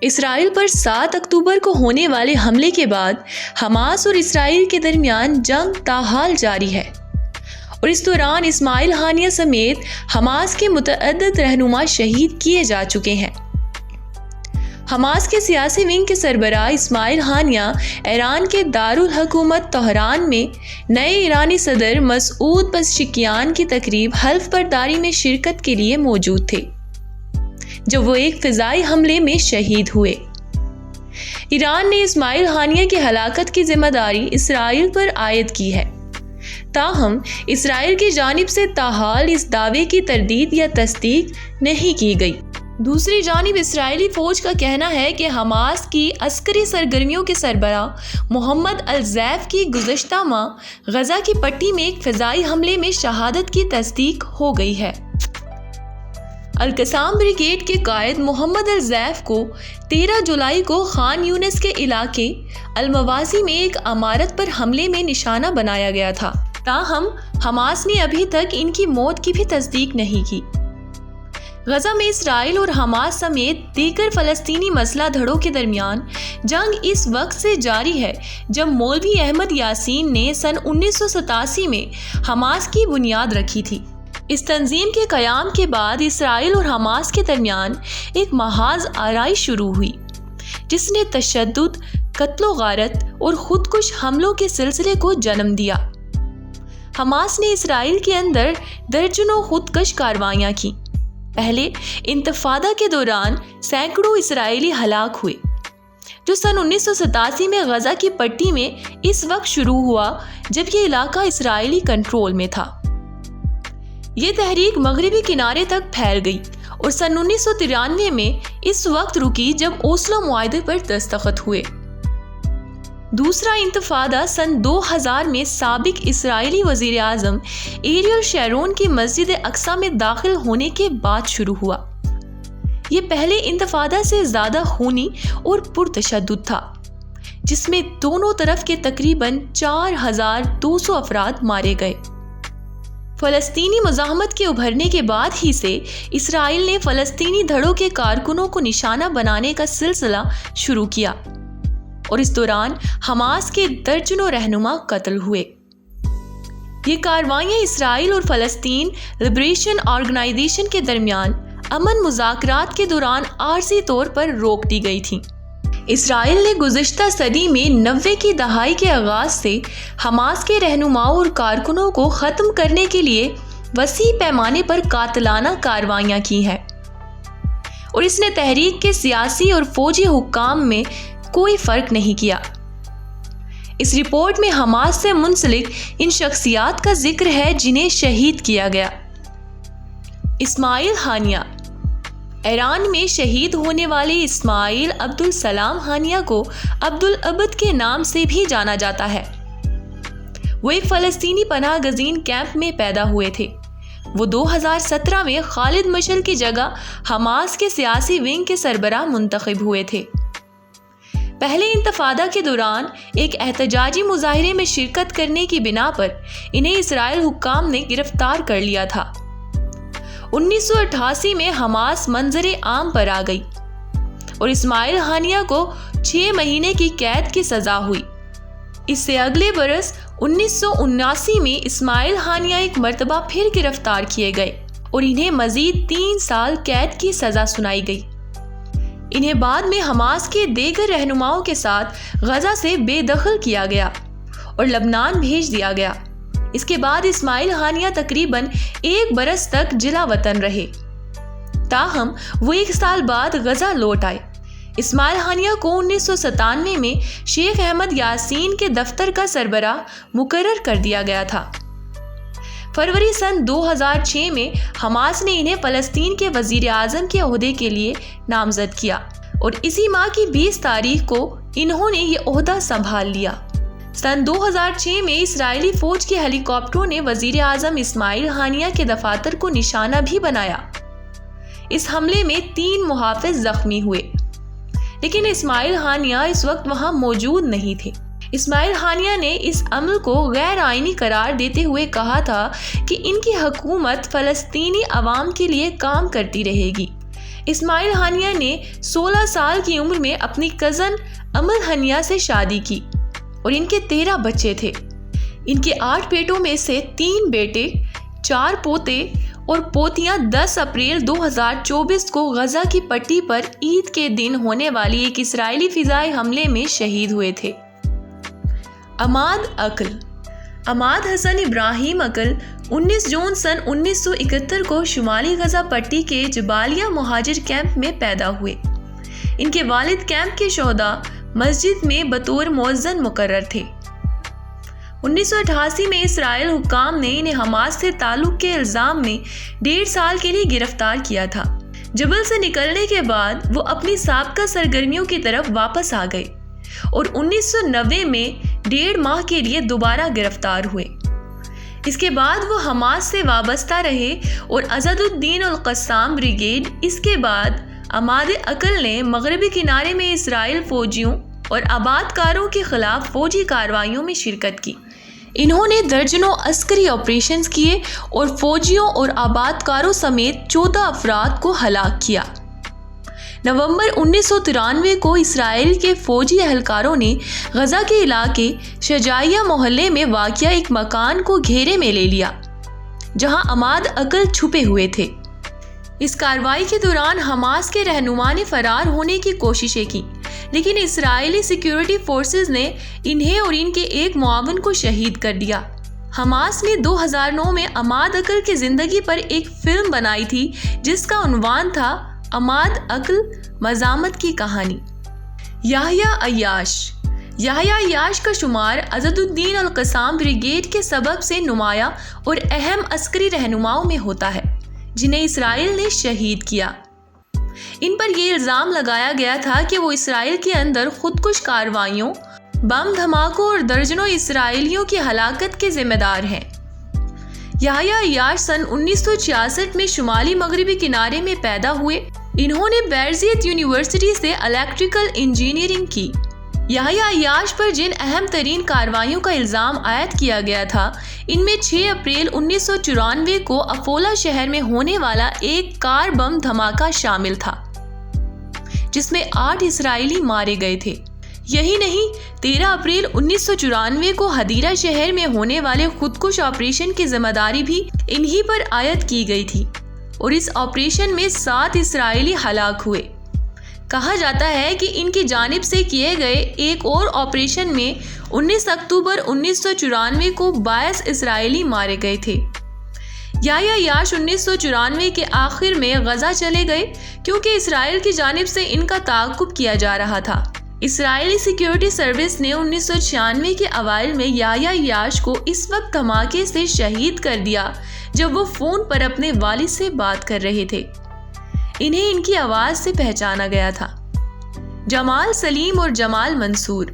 اسرائیل پر 7 اکتوبر کو ہونے والے حملے کے بعد حماس اور اسرائیل کے درمیان جنگ تاحال جاری ہے اور اس دوران اسماعیل ہانیہ سمیت حماس کے متعدد رہنما شہید کیے جا چکے ہیں۔ حماس کے سیاسی ونگ کے سربراہ اسماعیل ہانیہ ایران کے دارالحکومت تہران میں نئے ایرانی صدر مسعود پزشکیان کی تقریب حلف برداری میں شرکت کے لیے موجود تھے جب وہ ایک فضائی حملے میں شہید ہوئے۔ ایران نے اسماعیل ہانیہ کی ہلاکت کی ذمہ داری اسرائیل پر عائد کی ہے، تاہم اسرائیل کی جانب سے تاحال اس دعوے کی تردید یا تصدیق نہیں کی گئی۔ دوسری جانب اسرائیلی فوج کا کہنا ہے کہ حماس کی عسکری سرگرمیوں کے سربراہ محمد الزیف کی گزشتہ ماہ غزہ کی پٹی میں ایک فضائی حملے میں شہادت کی تصدیق ہو گئی ہے۔ القسام بریگیڈ کے قائد محمد الزیف کو 13 جولائی کو خان یونس کے علاقے الموازی میں ایک عمارت پر حملے میں نشانہ بنایا گیا تھا، تاہم حماس نے ابھی تک ان کی موت کی بھی تصدیق نہیں کی۔ غزہ میں اسرائیل اور حماس سمیت دیگر فلسطینی مسلح دھڑوں کے درمیان جنگ اس وقت سے جاری ہے جب مولوی احمد یاسین نے سن 1987 میں حماس کی بنیاد رکھی تھی۔ اس تنظیم کے قیام کے بعد اسرائیل اور حماس کے درمیان ایک محاذ آرائی شروع ہوئی جس نے تشدد، قتل و غارت اور خودکش حملوں کے سلسلے کو جنم دیا۔ حماس نے اسرائیل کے اندر درجنوں خودکش کاروائیاں کی۔ پہلے انتفاضہ کے دوران سینکڑوں اسرائیلی ہلاک ہوئے، جو سن 1987 میں غزہ کی پٹی میں اس وقت شروع ہوا جب یہ علاقہ اسرائیلی کنٹرول میں تھا۔ یہ تحریک مغربی کنارے تک پھیل گئی اور سن 1993 میں اس وقت رکی جب اوسلو معاہدے پر دستخط ہوئے۔ دوسرا انتفاضہ سن 2000 میں سابق اسرائیلی وزیر اعظم ایریل شیرون کی مسجد اقصی میں داخل ہونے کے بعد شروع ہوا۔ یہ پہلے انتفاضہ سے زیادہ خونی اور پرتشدد تھا، جس میں دونوں طرف کے تقریباً 4200 افراد مارے گئے۔ فلسطینی مزاحمت کے ابھرنے کے بعد ہی سے اسرائیل نے فلسطینی دھڑوں کے کارکنوں کو نشانہ بنانے کا سلسلہ شروع کیا اور اس دوران حماس کے درجنوں رہنما قتل ہوئے۔ یہ کارروائیاں اسرائیل اور فلسطین لبریشن آرگنائزیشن کے درمیان امن مذاکرات کے دوران عارضی طور پر روک دی گئی تھیں۔ اسرائیل نے گزشتہ صدی میں 90 کی دہائی کے آغاز سے حماس کے رہنماؤں اور کارکنوں کو ختم کرنے کے لیے وسیع پیمانے پر قاتلانہ کارروائیاں کی ہیں اور اس نے تحریک کے سیاسی اور فوجی حکام میں کوئی فرق نہیں کیا۔ اس رپورٹ میں حماس سے منسلک ان شخصیات کا ذکر ہے جنہیں شہید کیا گیا۔ اسماعیل ہانیہ۔ ایران میں شہید ہونے والے اسماعیل عبدالسلام ہانیہ کو عبدالعبد کے نام سے بھی جانا جاتا ہے۔ وہ ایک فلسطینی پناہ گزین کیمپ میں پیدا ہوئے تھے۔ وہ 2017 میں خالد مشعل کی جگہ حماس کے سیاسی ونگ کے سربراہ منتخب ہوئے تھے۔ پہلے انتفاضہ کے دوران ایک احتجاجی مظاہرے میں شرکت کرنے کی بنا پر انہیں اسرائیل حکام نے گرفتار کر لیا تھا۔ 1988 میں حماس منظر عام پر آ گئی اور اسماعیل ہانیہ کو 6 مہینے کی قید کی سزا ہوئی۔ اس سے اگلے برس 1979 میں اسماعیل ہانیہ ایک مرتبہ پھر گرفتار کیے گئے اور انہیں مزید 3 سال قید کی سزا سنائی گئی۔ انہیں بعد میں حماس کے دیگر رہنماؤں کے ساتھ غزہ سے بے دخل کیا گیا اور لبنان بھیج دیا گیا۔ اس کے بعد اسماعیل ہانیہ تقریباً 1 برس تک جلا وطن رہے، تاہم وہ 1 سال بعد غزہ لوٹ آئے۔ اسماعیل ہانیہ کو 1997 میں شیخ احمد یاسین کے دفتر کا سربراہ مقرر کر دیا گیا تھا۔ فروری سن 2006 میں حماس نے انہیں فلسطین کے وزیر اعظم کے عہدے کے لیے نامزد کیا اور اسی ماہ کی 20 تاریخ کو انہوں نے یہ عہدہ سنبھال لیا۔ سن 2006 میں اسرائیلی فوج کے ہیلی کاپٹروں نے وزیر اعظم اسماعیل ہانیہ کے دفاتر کو نشانہ بھی بنایا۔ اس حملے میں 3 محافظ زخمی ہوئے، لیکن اسماعیل ہانیہ اس وقت وہاں موجود نہیں تھے۔ اسماعیل ہانیہ نے اس عمل کو غیر آئینی قرار دیتے ہوئے کہا تھا کہ ان کی حکومت فلسطینی عوام کے لیے کام کرتی رہے گی۔ اسماعیل ہانیہ نے 16 سال کی عمر میں اپنی کزن امل ہانیہ سے شادی کی اور ان کے 13 بچے تھے۔ ان کے 8 بیٹوں میں سے 3 بیٹے، 4 پوتے اور پوتیاں 10 اپریل 2024 کو غزہ کی پٹی پر عید کے دن ہونے والی ایک اسرائیلی فضائی حملے میں شہید ہوئے تھے۔ عماد عقل۔ عماد حسن ابراہیم عقل 19 جون سن 1971 کو شمالی غزہ پٹی کے جبالیہ مہاجر کیمپ میں پیدا ہوئے۔ ان کے والد کیمپ کے شہداء مسجد میں بطور مؤذن مقرر تھے۔ 1988 میں اسرائیل حکام نے انہیں حماس سے تعلق کے الزام میں 1.5 سال کے لیے گرفتار کیا تھا۔ جبل سے نکلنے کے بعد وہ اپنی سابقہ سرگرمیوں کی طرف واپس آ گئے اور 1990 میں 1.5 ماہ کے لیے دوبارہ گرفتار ہوئے۔ اس کے بعد وہ حماس سے وابستہ رہے اور اسد الدین القسام بریگیڈ۔ اس کے بعد عماد عقل نے مغربی کنارے میں اسرائیل فوجیوں اور آباد کاروں کے خلاف فوجی کارروائیوں میں شرکت کی۔ انہوں نے درجنوں عسکری آپریشنز کیے اور فوجیوں اور آباد کاروں سمیت 14 افراد کو ہلاک کیا۔ نومبر 1993 کو اسرائیل کے فوجی اہلکاروں نے غزہ کے علاقے شجاعیہ محلے میں واقع ایک مکان کو گھیرے میں لے لیا جہاں عماد عقل چھپے ہوئے تھے۔ اس کارروائی کے دوران حماس کے رہنما نے فرار ہونے کی کوششیں کی، لیکن اسرائیلی سیکیورٹی فورسز نے انہیں اور ان کے ایک معاون کو شہید کر دیا۔ حماس نے 2009 میں عماد عقل کی زندگی پر ایک فلم بنائی تھی جس کا عنوان تھا عماد عقل مزاحمت کی کہانی۔ یحییٰ عیاش۔ یحییٰ عیاش کا شمار اسد الدین القسام بریگیڈ کے سبب سے نمایاں اور اہم عسکری رہنماؤں میں ہوتا ہے جنہیں اسرائیل نے شہید کیا۔ ان پر یہ الزام لگایا گیا تھا کہ وہ اسرائیل کے اندر خودکش کارروائیوں، بم دھماکوں اور درجنوں اسرائیلیوں کی ہلاکت کے ذمہ دار ہیں۔ یحییٰ عیاش سن 1966 میں شمالی مغربی کنارے میں پیدا ہوئے۔ انہوں نے بیرزیت یونیورسٹی سے الیکٹریکل انجینئرنگ کی۔ یحییٰ عیاش پر جن اہم ترین کارروائیوں کا الزام عائد کیا گیا تھا ان میں 6 اپریل 1994 کو افولا شہر میں ہونے والا ایک کار بم دھماکہ شامل تھا جس میں 8 اسرائیلی مارے گئے تھے۔ یہی نہیں، 13 اپریل 1994 کو حدیرہ شہر میں ہونے والے خودکش آپریشن کی ذمہ داری بھی انہی پر عائد کی گئی تھی اور اس آپریشن میں 7 اسرائیلی ہلاک ہوئے۔ کہا جاتا ہے کہ ان کی جانب سے کیے گئے ایک اور آپریشن میں 19 اکتوبر 1994 کو 22 اسرائیلی مارے گئے تھے۔ یحییٰ عیاش 1994 کے آخر میں غزہ چلے گئے کیونکہ اسرائیل کی جانب سے ان کا تعاقب کیا جا رہا تھا۔ اسرائیلی سیکیورٹی سروس نے 1996 کے اوائل میں یحییٰ عیاش کو اس وقت دھماکے سے شہید کر دیا جب وہ فون پر اپنے والد سے بات کر رہے تھے۔ انہیں ان کی آواز سے پہچانا گیا تھا۔ جمال سلیم اور جمال منصور۔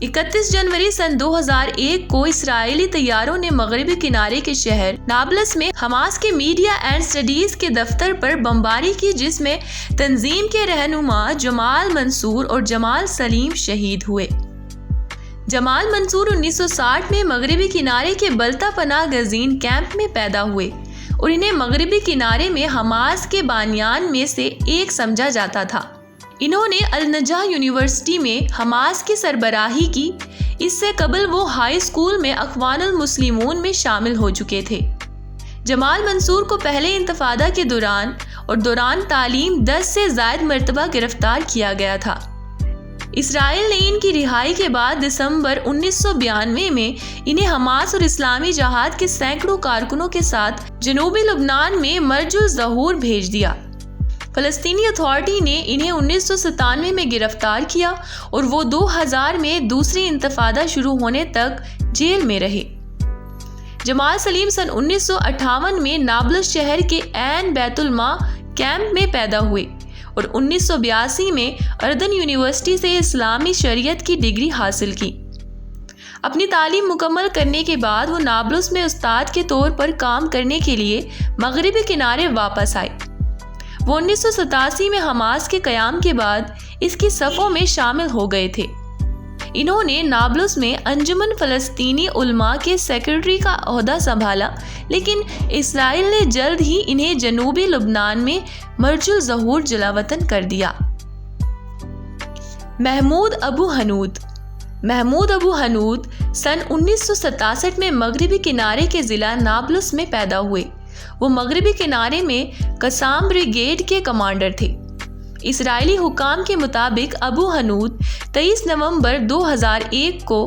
31 جنوری سن 2001 کو اسرائیلی طیاروں نے مغربی کنارے کے شہر نابلس میں حماس کے میڈیا اینڈ سٹڈیز کے دفتر پر بمباری کی جس میں تنظیم کے رہنما جمال منصور اور جمال سلیم شہید ہوئے۔ جمال منصور 1960 میں مغربی کنارے کے بلتا پناہ گزین کیمپ میں پیدا ہوئے اور انہیں مغربی کنارے میں حماس کے بانیان میں سے ایک سمجھا جاتا تھا۔ انہوں نے النجاح یونیورسٹی میں حماس کی سربراہی کی۔ اس سے قبل وہ ہائی اسکول میں اخوان المسلمون میں شامل ہو چکے تھے۔ جمال منصور کو پہلے انتفاضہ کے دوران تعلیم 10 سے زائد مرتبہ گرفتار کیا گیا تھا۔ اسرائیل نے ان کی رہائی کے بعد دسمبر 1992 میں انہیں حماس اور اسلامی جہاد کے سینکڑوں کارکنوں کے ساتھ جنوبی لبنان میں مرج الظہور بھیج دیا۔ فلسطینی اتھارٹی نے انہیں 1997 میں گرفتار کیا اور وہ 2000 میں دوسری انتفاضہ شروع ہونے تک جیل میں رہے۔ جمال سلیم سن 1958 میں نابلس شہر کے عین بیت الماء کیمپ میں پیدا ہوئے اور 1982 میں اردن یونیورسٹی سے اسلامی شریعت کی ڈگری حاصل کی۔ اپنی تعلیم مکمل کرنے کے بعد وہ نابلس میں استاد کے طور پر کام کرنے کے لیے مغربی کنارے واپس آئے۔ وہ 1987 میں حماس کے قیام کے بعد اس کی صفوں میں شامل ہو گئے تھے۔ انہوں نے نابلس میں انجمن فلسطینی علماء کے سیکرٹری کا عہدہ سنبھالا، لیکن اسرائیل نے جلد ہی انہیں جنوبی لبنان میں مرج الظہور جلاوطن کر دیا۔ محمود ابو ہنود سن 1967 میں مغربی کنارے کے ضلع نابلس میں پیدا ہوئے۔ وہ مغربی کنارے میں قسام بریگیڈ کے کمانڈر تھے۔ اسرائیلی حکام کے مطابق ابو ہنود 23 نومبر 2001 کو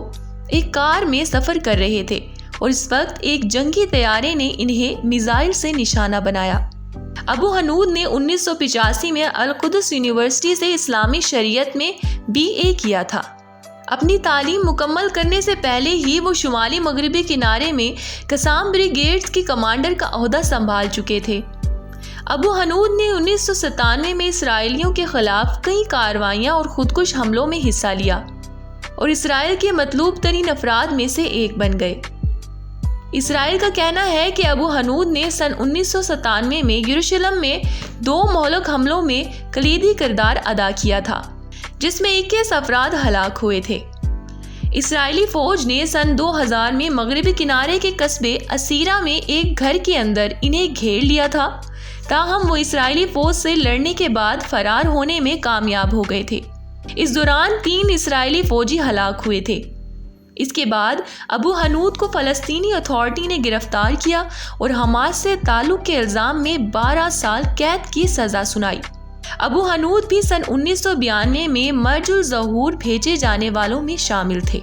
ایک کار میں سفر کر رہے تھے اور اس وقت ایک جنگی طیارے نے انہیں میزائل سے نشانہ بنایا۔ ابو ہنود نے 1985 میں القدس یونیورسٹی سے اسلامی شریعت میں BA کیا تھا۔ اپنی تعلیم مکمل کرنے سے پہلے ہی وہ شمالی مغربی کنارے میں قسام بریگیڈز کی کمانڈر کا عہدہ سنبھال چکے تھے۔ ابو ہنود نے 1997 میں اسرائیلیوں کے خلاف کئی کارروائیاں اور خودکش حملوں میں حصہ لیا اور اسرائیل کے مطلوب ترین افراد میں سے ایک بن گئے۔ اسرائیل کا کہنا ہے کہ ابو ہنود نے سن 1997 میں یروشلم میں 2 مہلک حملوں میں کلیدی کردار ادا کیا تھا، جس میں 21 افراد ہلاک ہوئے تھے۔ اسرائیلی فوج نے سن 2000 میں مغربی کنارے کے قصبے اسیرا میں ایک گھر کے اندر انہیں گھیر لیا تھا، تاہم وہ اسرائیلی فوج سے لڑنے کے بعد فرار ہونے میں کامیاب ہو گئے تھے۔ اس دوران 3 اسرائیلی فوجی ہلاک ہوئے تھے۔ اس کے بعد ابو ہنود کو فلسطینی اتھارٹی نے گرفتار کیا اور حماس سے تعلق کے الزام میں 12 سال قید کی سزا سنائی۔ ابو ہنود بھی سن 1992 میں مرج الظہور بھیجے جانے والوں میں شامل تھے۔